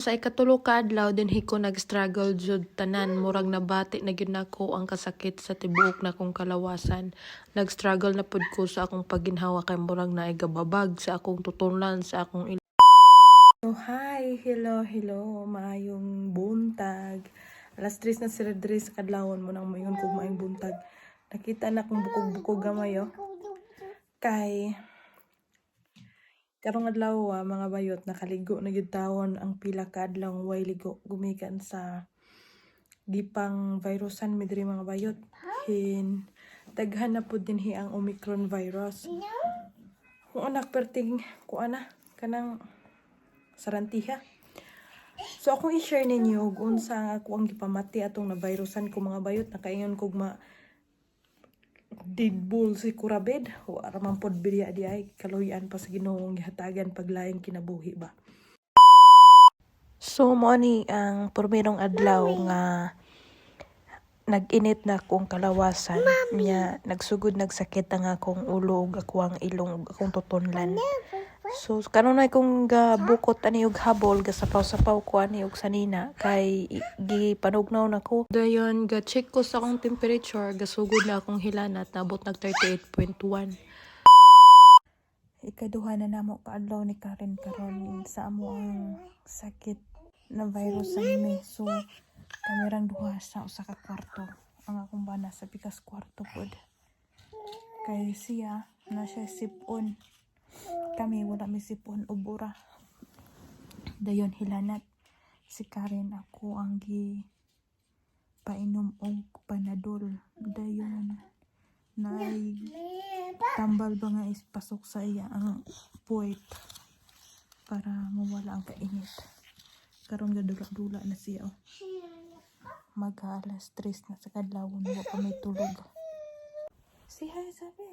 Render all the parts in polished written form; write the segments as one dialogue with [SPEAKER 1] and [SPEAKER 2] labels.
[SPEAKER 1] Sa ikatulo ka adlaw dinhi ko nag-struggle jud tanan, murag nabati na gyud nako ang kasakit sa tibuok na kong kalawasan. Nag-struggle na pud ko sa akong pagginhawa kay murag naay gababag sa akong tutulan sa akong
[SPEAKER 2] Oh, hi! Hello! Maayong buntag. Alas 3 na sila diri sa kadlawon mo nang mayon kog maayong buntag. Nakita na kong bukog-bukog gamay oh. Kay karong adlaw mga bayot nakaligo na gyud tawon ang pila ka adlaw way ligo gumikan sa gipang virusan mi diri mga bayot. Daghan na pud dinhi ang Omicron virus. Kung anak perting kanang sarantiha. So akong i-share ninyo kung unsa ako ang gipamati atong na virusan ko mga bayot, nakaingon kog didbul si kurabed o araman pod biya di ay kaluyan pa sa Ginoong gihatagan paglaing kinabuhi ba. So mo ni ang permirong adlaw nga nag-init na akong kalawasan niya, nagsugod nagsakit ang akong ulo ug akong ilong ug akong tutonlan. So karon na akong gabukot ani og habol, gasapaw-sapaw ko ani og sanina kay gipanugnaw nako. Dayon ga-check ko sa akong temperature, gasugod na akong hilanat, nabot nag 38.1. Ikaduha na namo kaadlaw ni Karen karon sa amo ang sakit na virus sa mi. So kamerang duha sa usa ka kwarto. Ang akong bana sa pikas kwarto pod. Kay siya na siya sipon. Kami wala mi sipon o bura. Dayon hilanat si Karen, ako ang painom og Panadol. Dayon tambal ba nga ispasok sa iya ang puwet para mawala ang kainit. Karon gadula-dula na siya oh. Mag-alas 3 na sa kadlawon, wa pa may tulog. Say hi, sabi.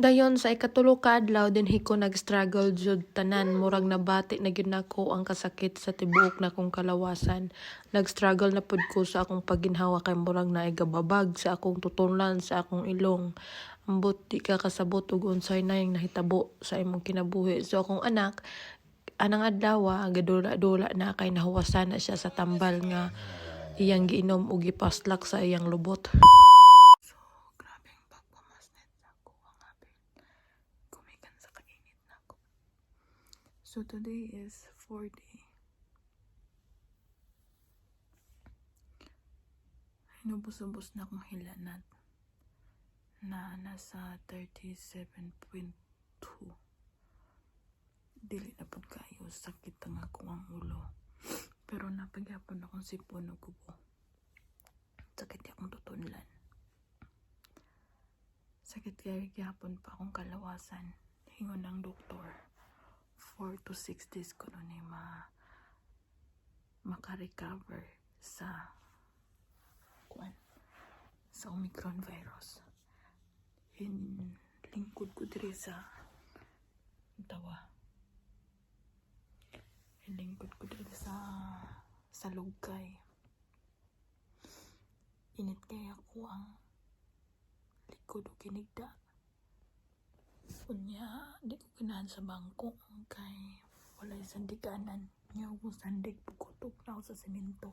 [SPEAKER 2] Dayon sa ikatulo ka adlaw dinhi ko nag-struggle jud tanan, murag nabati na gyud nako ang kasakit sa tibuok na kong kalawasan. Nag-struggle na pud ko sa akong pagginhawa kay murag naay gababag sa akong tutulan sa akong ilong. Ambot di ka kasabot ug unsay na yung nahitabo sa imong kinabuhi. So akong anak anang adlaw gadula-dula na kay nahuwasan na siya sa tambal nga iyang giinom ug gipaslak sa iyang lubot. So today is 40. Inubos-ubos na akong hilanat na nasa 37.2. Dili na pud kayo sakit ang ako ang ulo. Pero napagyapon akong sipon o kubo. Sakit akong tutunlan. Sakit kaya gyapon pa akong kalawasan. Hingon ng doktor. 4 to 6 days ko nun maka-recover sa Omicron virus. Lingkod ko diri sa lingkod ko diri sa lugkay. Init kaya ako ang likod o kinigda. Unya, di ko ganahan sa bangko kay walay sandikanan. Nga ako sandig, pukutok na ako sa semento.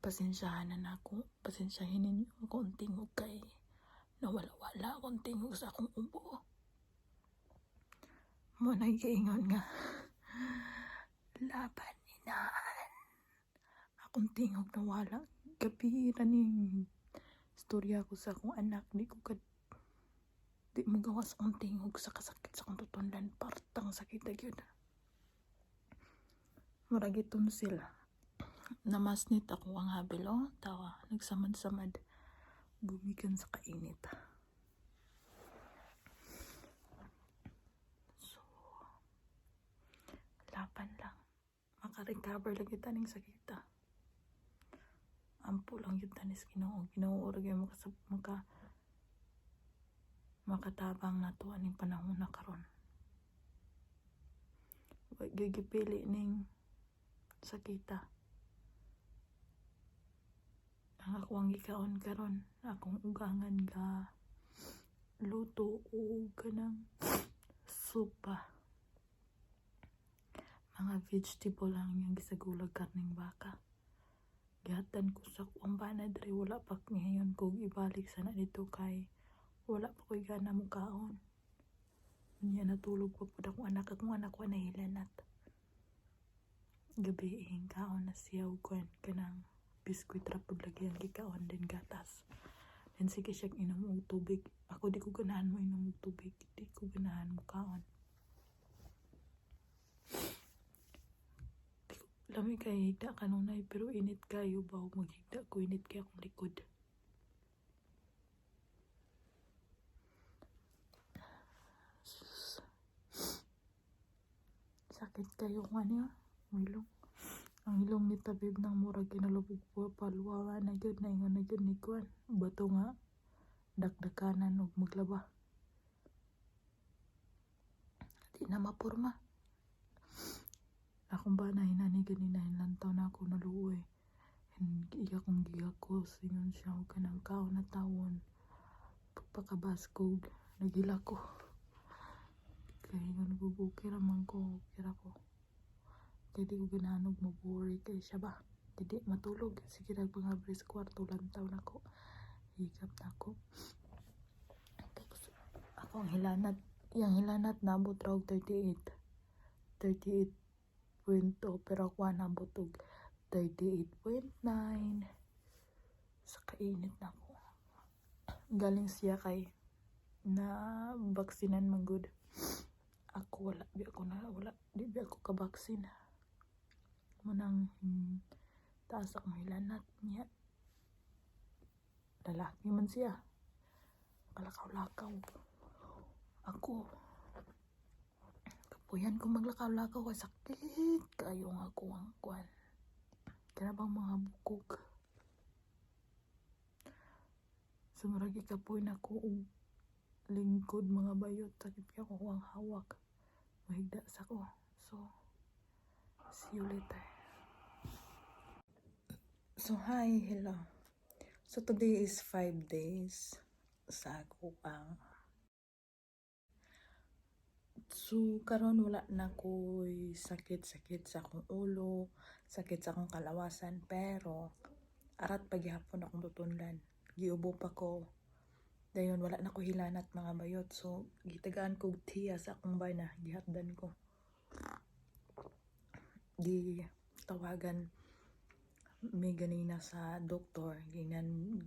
[SPEAKER 2] Pasensyahan na ako. Pasensyahin ninyo akong tingog kay nawala-wala akong tingog sa akong ubo. Mo nag-iingon nga laban inaan. Akong tingog nawala. Gabi ning istorya ko sa akong anak. Di mo gawas akong tingog sa kasakit sa akong tutundan. Partang sakit na yun. Maragi tonsil. Namasnit ako ang habilo. Tawa. Nagsamad-samad. Gumikan sa kainit. So, laban lang. Maka-recover lang yung taning sakita. Ampo lang yung tanis Ginoo. Ginoo ora gyud makatabang na to aning panahon na karon. Wa gigipili ning sakita. Ang ako ang gikaon karon, akong ugangan ga luto o kanang supa
[SPEAKER 3] Mga vegetable lang yung gisagulag karning baka. Gihatan ko sa kuwang bana diri wala pa ngayon kog ibalik sana dito kay wala pa ko'y gana mo kaon. Unya natulog pa pud akong anak wa nahilanat. Gabi kaon na siya ug kanang biskwit ra pud lagi ang gikaon din gatas. And sige siya inom og tubig. Ako di ko ganahan mo inom og tubig. Di ko ganahan mo kaon. Lami kay higda kanunay pero init kayo ba maghigda ko init kay akong likod. Sakit kayo nga niya. Ilong. Ang ilong ni tabib ng murag kinalubog po paluwa na gyud na ingon na gyud ni kuan. Bato nga dakdakanan og maglaba. Di na mapurma. Akong ba na hinani ganina hinlantaw na ako naluoy. Iya kong gigakos ingon siya og kanang kaon na tawon. Pagpakabaskog nagila ko. Kaya ingon ko okay raman ko kira ko. Kaya di ko ganahan og maburi kay siya ba. Hindi matulog. Sige nagpangabri sa kwarto lantaw na ko. Higap na ko. Ako ang hilanat. Yang hilanat nabot raw 38. 38.2 pero ako nabot og 38.9. Sa kainit na ko. Galing siya kay na baksinan man good. Ako wala di ako kabaksin. Munang taas akong hilanat niya. Lalaki man siya. Kalakaw-lakaw. Ako. Kapuyan ko maglakaw-lakaw kay sakit. Kayo nga ako ang kwan. Kaya bang mga bukog. Sumuragi kapuy na ko og lingkod mga bayot. Sakit kaya ko ang hawak. Mahigda sa ko. So, see you later. So, hi, hello. So, today is 5 days sa ako ang so, karon wala na ko'y sakit-sakit sa akong ulo, sakit sa akong kalawasan, pero arat paghihapon akong tutunlan. Giubo pa ko. Dayon wala na ko hilanat mga bayot. So, gitagaan ko tiya sa akong bana, gihatdan ko. Tawagan may ganina sa doktor, ingnan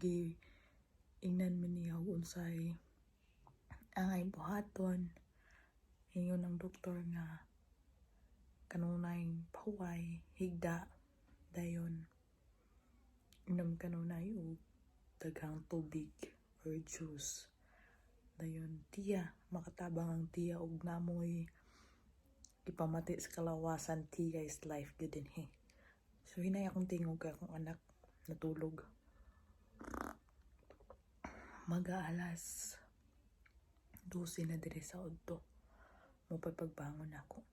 [SPEAKER 3] man niya unsay angay buhaton. Ingon ng doktor nga kanunay paway, higda, dayon inom kanunay og daghang tubig or juice. Dayon tiya, makatabang ang tiya og namoy ipamati sa kalawasan. Tiya is life good din he. So hinay akong tingog kay akong anak natulog. Mag-aalas 12 na diri sa udto. Mupay pagbangon ako.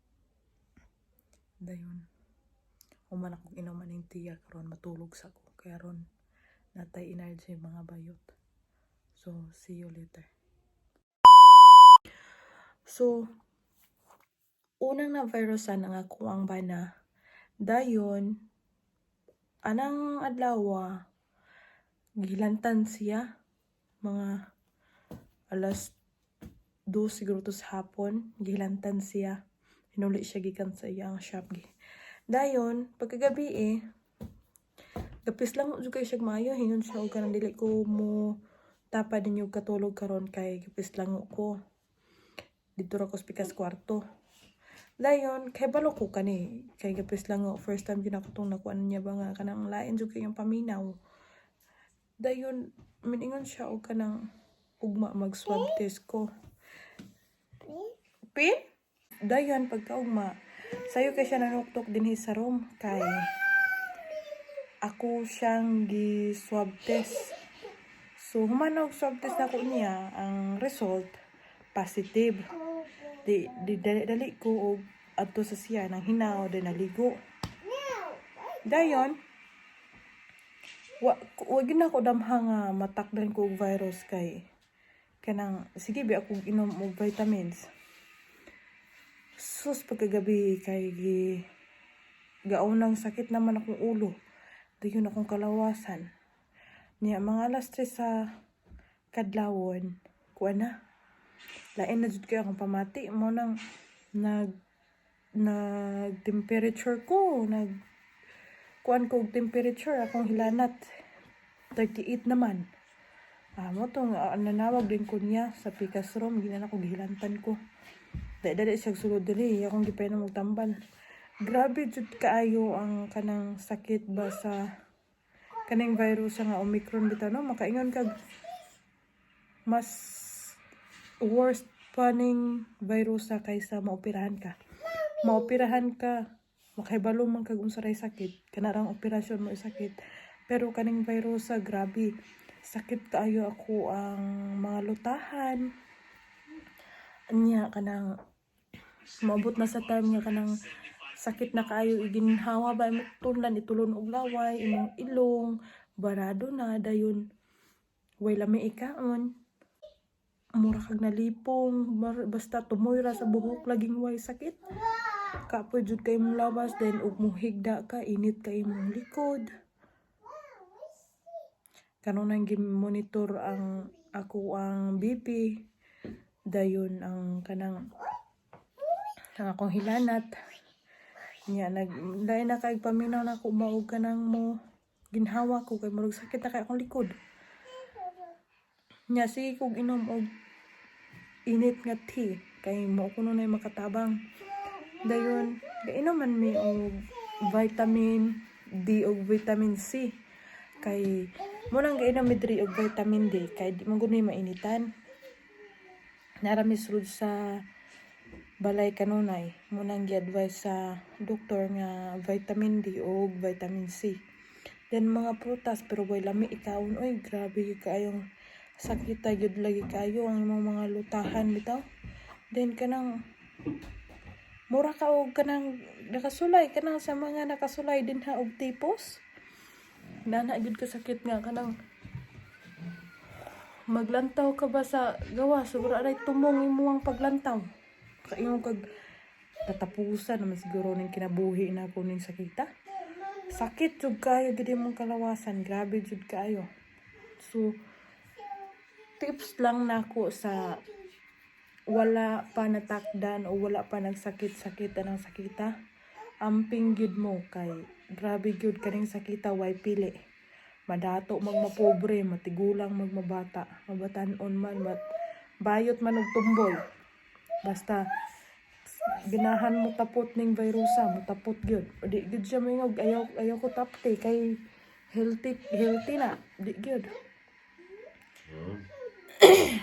[SPEAKER 3] Dayon human akong inuman ng tiya karon matulog sa ko. Kaya ron natay energy mga bayot. So see you later. So unang na virusan ang ako ang bana. Dayon anang adlaw gilantan siya mga alas 2 siguro to sa hapon. Gilantan siya. Hinuli siya gikan sa iyang shop. Dayon pagkagabi gapis lang jud kay siya maayo. Hingon siya og kanang dili ko mo tapad ninyo katulog karon kay gapis lang ko. Dito ra ko sa pikas kwarto. Dayon kay balo ko kani kay gapis lang first time gyud ako tong nakuan niya ba nga kanang lain jud kay ang paminaw. Dayon miningon siya og kanang ugma mag swab test ko. Pin? Dayon pagkaugma sayo kay siya nanuktok dinhi sa room kay ako siyang gi swab test. So human og swab test nako niya ang result positive. Dali ko og adto sa siya nang hinaw din naligo. Dayon wa gyud na ko damhang matakdan ko og virus kay kanang sige bi ako inom og vitamins. Sus, pagkagabi kay gaunang sakit naman akong ulo. Dayon akong kalawasan. Niya, mga alas 3 sa kadlawon, kuha na. Lain na jud kay akong pamati. Mo nang temperature ko. Kuan ko og temperature. Akong hilanat. 38 naman. Mo tong nanawag din ko niya sa pikas room. Ginan ako gihilantan ko. Dali siya sulod dili. Akong gipainom og tambal. Grabe jud kaayo ang kanang sakit ba sa kaning virus nga Omicron bitaw no, makaingon kag mas worst pa ning virus kaysa maoperahan ka. Maoperahan ka, makahibalo man kag unsa ray sakit, kanarang operasyon mo sakit. Pero kaning virus grabe. Sakit kaayo ako ang mga lutahan. Anya kanang maabot na sa time nga kanang sakit na kaayo iginhawa ba imong tunlan itulon og laway imong ilong barado na dayon way lami ikaon mura kag nalipong basta tumoy ra sa buhok laging way sakit kapoy jud kay imong lawas then ug muhigda ka init kay imong likod kanunay gi-monitor ang ako ang BP dayon ang kanang akong hilanat nya dahil na kay paminaw na ako maog kanang mo ginhawa ko kay murag sakit na kay akong likod nya sige kog inom og init nga tea kay mo kuno na makatabang dayon gainom man mi og vitamin D og vitamin C kay mo nang gainom mi diri og vitamin D kay di man gud mi mainitan narami sulod sa balay kanunay mo nang gi-advise sa doktor nga vitamin D o vitamin C. Then mga prutas pero way lami ikaon oy grabe kaayong sakit gyud lagi kayo ang imong mga lutahan bitaw. Then kanang mura ka og kanang nakasulay kanang sa mga nakasulay din ha og tipos. Nana gyud ka sakit nga kanang maglantaw ka ba sa gawas siguro aray tumong imong paglantaw. Kaingon kag tatapusan naman siguro ning kinabuhi na ko ning sakita. Sakit jud kayo gid imong kalawasan, grabe jud kayo. So tips lang nako sa wala pa natakdan o wala pa nagsakit-sakit ng sakita. Amping gyud mo kay grabe gyud kaning sakita way pili. Madato magmapobre, matigulang magmabata, mabatan-on man bayot man og tumboy. Basta ginahan mo tapot ning virusa mo tapot gyud di gyud siya mingog ayaw ko tapte kay healthy na di gyud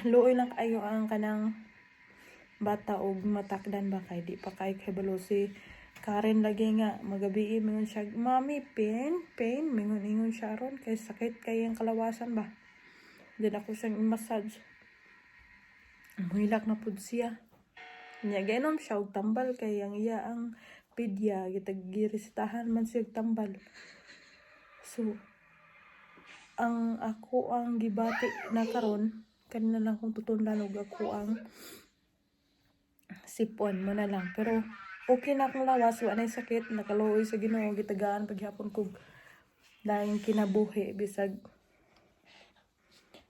[SPEAKER 3] luoy lang kayo ang kanang bata og matakdan ba kay di pa kay kabalo si Karen lagi nga magabi mingon siya mami pain mingon siya ron kay sakit kay ang kalawasan ba din ako siyang i-massage muhilak na pud siya. Nya gainom siya og tambal kay ang iya ang pedya giresetahan man siya og tambal. So ang ako ang gibati na karon kanina lang kong tutunlan og ako ang sipon mo na lang pero okay na akong lawas wa nay sakit nakaluoy sa Ginoo gitagaan paghapon kog laing kinabuhi bisag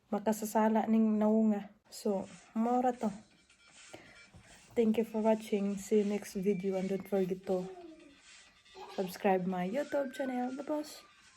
[SPEAKER 3] makasasala ning naunga. So mora to. Thank you for watching. See you next video and don't forget to subscribe my YouTube channel. Bye-bye.